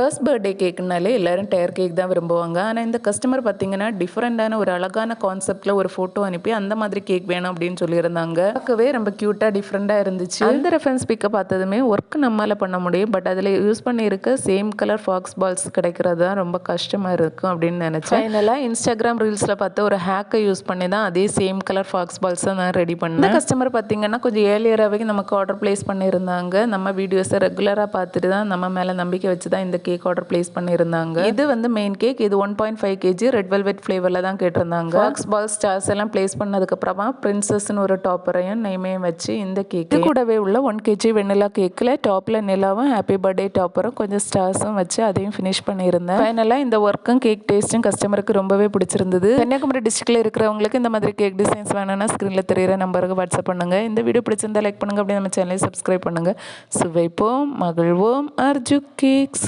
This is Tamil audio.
ஃபர்ஸ்ட் பர்த்டே கேக்குனாலே எல்லாரும் டயர் கேக் தான் விரும்புவாங்க. ஆனா இந்த கஸ்டமர் பார்த்தீங்கன்னா, டிஃபரெண்டான ஒரு அழகான கான்செப்ட்ல ஒரு ஃபோட்டோ அனுப்பி, அந்த மாதிரி கேக் வேணும் அப்படின்னு சொல்லியிருந்தாங்க. பார்க்கவே ரொம்ப கியூட்டா டிஃபரெண்டா இருந்துச்சு. அந்த ரெஃபரன்ஸ் பிக்க பார்த்ததுமே ஒர்க் நம்மால பண்ண முடியும். பட் அதில யூஸ் பண்ணியிருக்க சேம் கலர் ஃபாக்ஸ் பால்ஸ் கிடைக்கிறது தான் ரொம்ப கஷ்டமா இருக்கும் அப்படின்னு நினைச்சேன். ஃபைனலா Instagram ரீல்ஸ்ல பார்த்த ஒரு ஹேக்கை யூஸ் பண்ணி தான் அதே சேம் கலர் ஃபாக்ஸ் பால்ஸை நான் ரெடி பண்ணேன். இந்த கஸ்டமர் பார்த்தீங்கன்னா, கொஞ்சம் ஏர்லியராகவே நமக்கு ஆர்டர் பிளேஸ் பண்ணியிருந்தாங்க. நம்ம வீடியோஸை ரெகுலராக பார்த்துட்டு தான் நம்ம மேலே நம்பிக்கை வச்சு தான் இந்த கேக் ஆர்டர் பிளேஸ் பண்ணியிருந்தாங்க. இது வந்து மெயின் கேக். இது 1.5 kg ரெட் வெல்வெட் ஃப்ளேவரில் தான் கேட்டிருந்தாங்க. ஃபாக்ஸ் பால் ஸ்டார்ஸ் எல்லாம் பிளேஸ் பண்ணதுக்கப்புறமா பிரின்சஸ்ன்னு ஒரு டாப்பரையும் நெய்மையும் வச்சு இந்த கேக் இது கூடவே உள்ள 1 kg வெண்ணிலா கேக்கில் டாப்பில் நிலாவும் ஹாப்பி பர்த்டே டாப்பரும் கொஞ்சம் ஸ்டார்ஸும் வச்சு அதையும் ஃபினிஷ் பண்ணியிருந்தேன். ஃபைனலாக இந்த ஒர்க்கும் கேக் டேஸ்ட்டும் கஸ்டமருக்கு ரொம்பவே பிடிச்சிருந்தது. கன்னியாகுமரி டிஸ்ட்ரிக்ட்ல இருக்கிறவங்களுக்கு இந்த மாதிரி கேக் டிசைன்ஸ் வேணும்னா ஸ்க்ரீனில் தெரியிற நம்பருக்கு வாட்ஸ்அப் பண்ணுங்க. இந்த வீடியோ பிடிச்சிருந்தா லைக் பண்ணுங்க. அப்படியே நம்ம சேனலை சப்ஸ்கிரைப் பண்ணுங்க. சுவைப்போம், மகிழ்வோம். அர்ஜு கேக்ஸ்.